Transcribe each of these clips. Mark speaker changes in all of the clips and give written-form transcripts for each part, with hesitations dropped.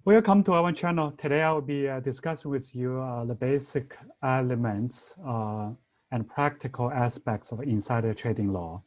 Speaker 1: Welcome to our channel. Today I will be discussing with you the basic elements and practical aspects of insider trading law.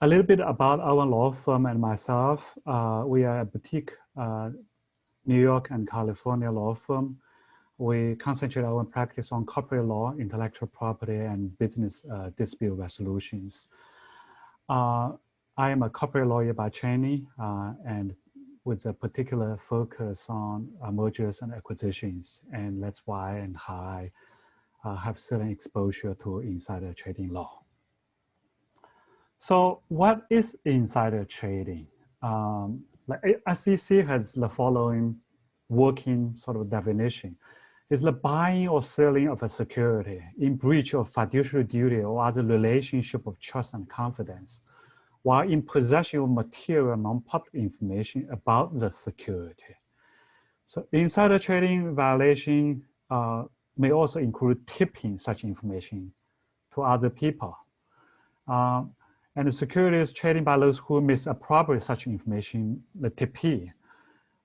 Speaker 1: A little bit about our law firm and myself. We are a boutique New York and California law firm. We concentrate our practice on corporate law, intellectual property, and business dispute resolutions. I am a corporate lawyer by training and with a particular focus on mergers and acquisitions. And that's why and how I have certain exposure to insider trading law. So what is insider trading? Like SEC has the following working sort of definition. It's the buying or selling of a security in breach of fiduciary duty or other relationship of trust and confidence, while in possession of material non-public information about the security. So insider trading violation may also include tipping such information to other people. And the securities trading by those who misappropriate such information, the tippee,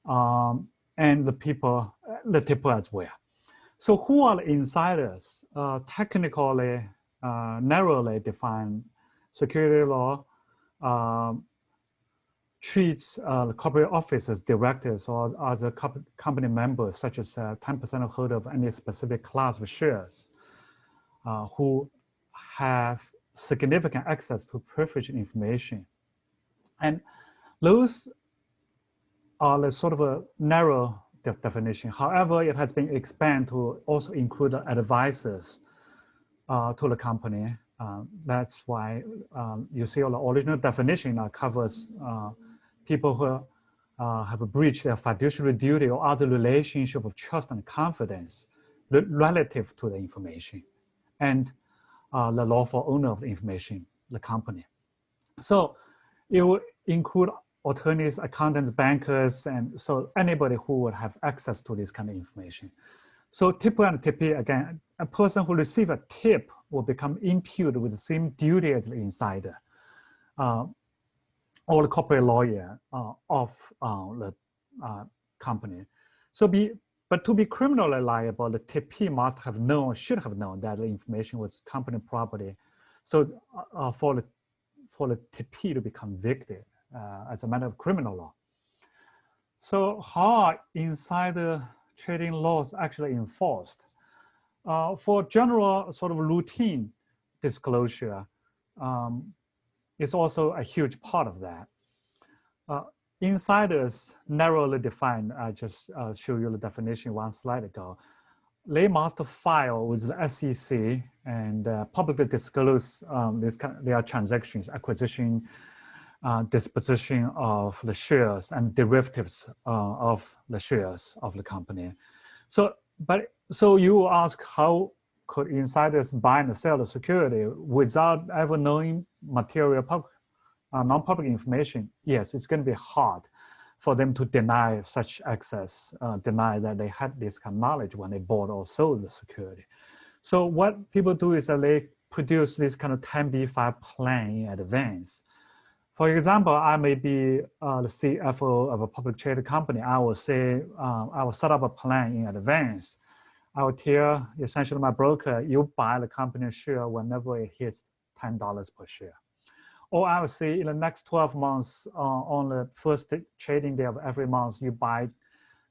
Speaker 1: and the tipper as well. So who are the insiders? Technically, narrowly defined, security law treats corporate officers, directors, or other company members, such as 10% of holder of any specific class of shares, who have significant access to privileged information. And those are the sort of a narrow definition. However, it has been expanded to also include advisors to the company. That's why you see all the original definition covers people who have breached their fiduciary duty or other relationship of trust and confidence relative to the information, and the lawful owner of the information, the company. So it will include attorneys, accountants, bankers, and so anybody who would have access to this kind of information. So tipper and tippee, again, a person who receives a tip will become imputed with the same duty as the insider or the corporate lawyer of the company. But to be criminally liable, the tippee must have known, should have known that the information was company property. So for the tippee to be convicted as a matter of criminal law. So how are insider trading laws actually enforced? For general sort of routine disclosure, is also a huge part of that. Insiders, narrowly defined, I just showed you the definition one slide ago. They must file with the SEC and publicly disclose their transactions, acquisition, disposition of the shares and derivatives of the shares of the company. So you ask, how could insiders buy and sell the security without ever knowing material non-public information? Yes, it's going to be hard for them to deny such access, deny that they had this kind of knowledge when they bought or sold the security. So what people do is that they produce this kind of 10b5 plan in advance. For example, I may be the CFO of a public traded company. I will say, I will set up a plan in advance. I will tell essentially my broker, you buy the company share whenever it hits $10 per share. Or I would say in the next 12 months, on the first trading day of every month, you buy,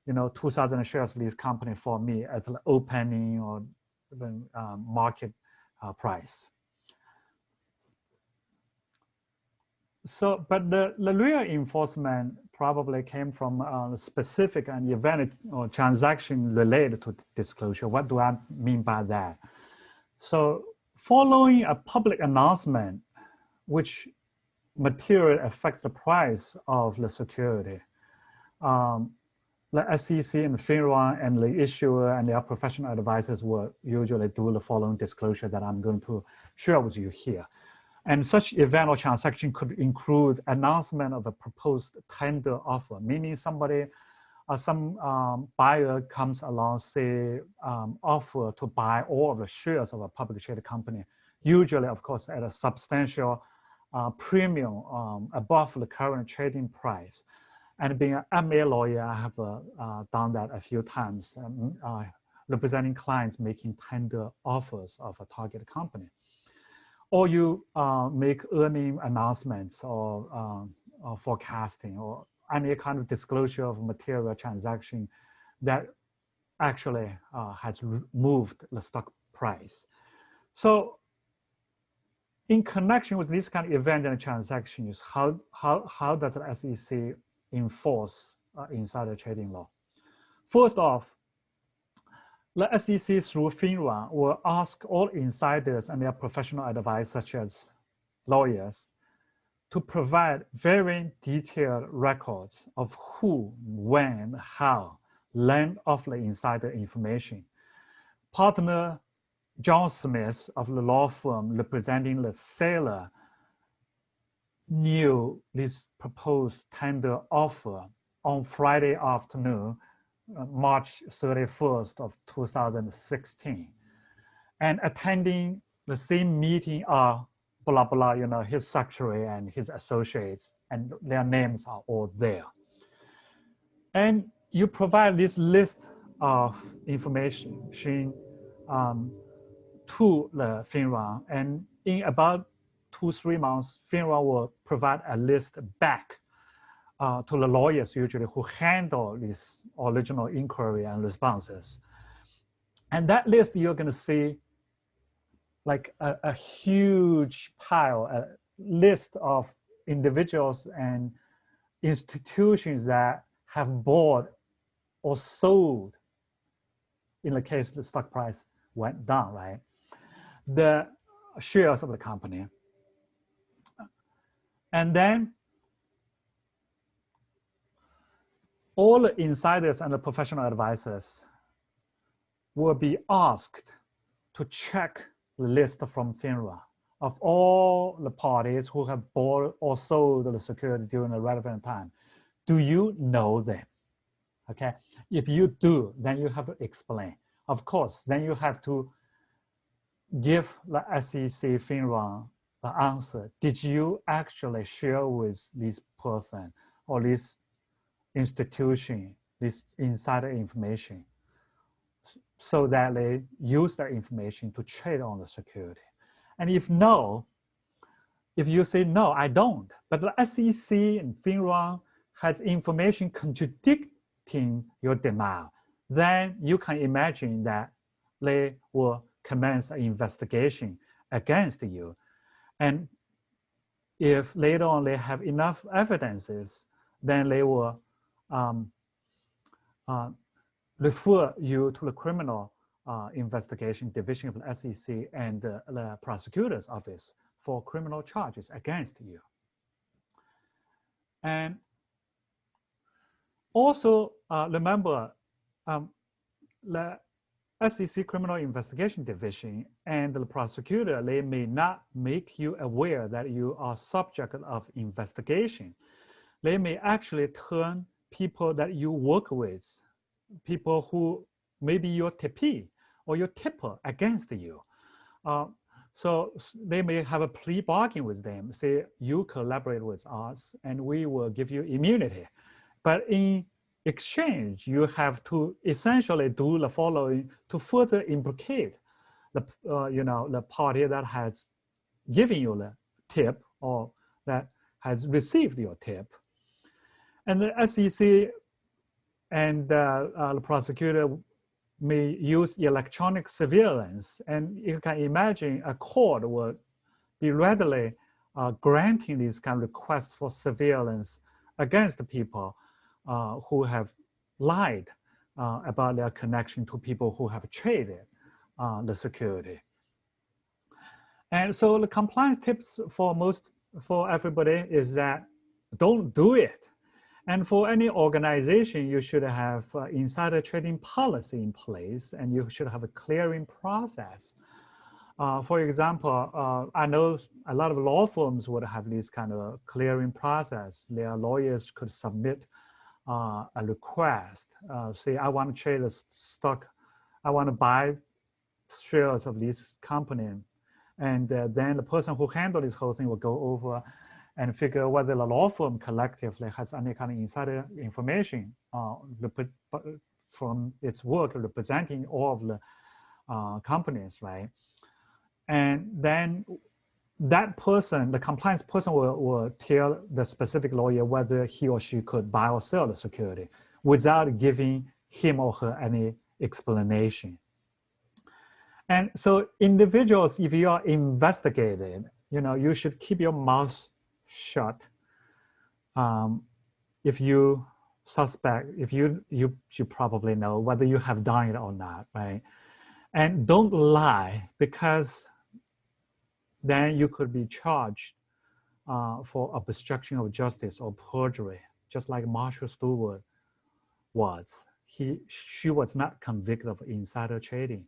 Speaker 1: 2,000 shares of this company for me at the opening or the market price. So, but the real enforcement probably came from specific and event or transaction related to disclosure. What do I mean by that? So, following a public announcement, which materially affects the price of the security, the SEC and FINRA and the issuer and their professional advisors will usually do the following disclosure that I'm going to share with you here. And such event or transaction could include announcement of a proposed tender offer, meaning somebody, some buyer comes along, say, offer to buy all of the shares of a publicly traded company, usually, of course, at a substantial premium above the current trading price. And being an MA lawyer, I have done that a few times, representing clients making tender offers of a target company. Or you make earning announcements or forecasting or any kind of disclosure of material transaction that actually has moved the stock price. So in connection with this kind of event and transactions, how does the SEC enforce insider trading law? First off, the SEC through FINRA will ask all insiders and their professional advice, such as lawyers, to provide very detailed records of who, when, how, length of the insider information. Partner John Smith of the law firm representing the seller knew this proposed tender offer on Friday afternoon, March 31st of 2016. And attending the same meeting are blah, blah, his secretary and his associates, and their names are all there. And you provide this list of information to the FINRA, and in about 2-3 months, FINRA will provide a list back to the lawyers usually who handle this original inquiry and responses. And that list, you're going to see like a huge pile, a list of individuals and institutions that have bought or sold, in the case the stock price went down, right? The shares of the company. And then all the insiders and the professional advisors will be asked to check the list from FINRA of all the parties who have bought or sold the security during the relevant time. Do you know them? Okay, if you do, then you have to explain. Of course, then you have to give the SEC FINRA the answer. Did you actually share with this person or this institution this insider information so that they use that information to trade on the security? And if no, if you say, no, I don't, but the SEC and FINRA has information contradicting your denial, then you can imagine that they will commence an investigation against you. And if later on they have enough evidences, then they will refer you to the criminal investigation division of the SEC and the prosecutor's office for criminal charges against you. And also remember, the SEC Criminal Investigation Division and the prosecutor, they may not make you aware that you are subject of investigation. They may actually turn people that you work with, people who may be your tippee or your tipper against you. So they may have a plea bargain with them, say, you collaborate with us and we will give you immunity. But in exchange, you have to essentially do the following to further implicate the, the party that has given you the tip or that has received your tip. And the SEC and the prosecutor may use electronic surveillance. And you can imagine a court would be readily granting these kind of requests for surveillance against the people who have lied about their connection to people who have traded the security. And so the compliance tips for everybody is that don't do it. And for any organization, you should have insider trading policy in place, and you should have a clearing process. For example, I know a lot of law firms would have this kind of clearing process. Their lawyers could submit a request, say, I want to trade a stock, I want to buy shares of this company. And then the person who handled this whole thing will go over and figure whether the law firm collectively has any kind of insider information from its work representing all of the companies, right? And then that person, the compliance person, will tell the specific lawyer whether he or she could buy or sell the security without giving him or her any explanation. And so individuals, if you are investigated, you should keep your mouth shut. If you suspect, if you should probably know whether you have done it or not, right? And don't lie, because then you could be charged for obstruction of justice or perjury, just like Marshall Stewart was. She was not convicted of insider trading.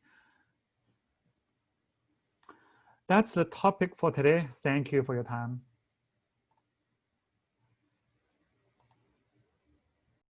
Speaker 1: That's the topic for today. Thank you for your time.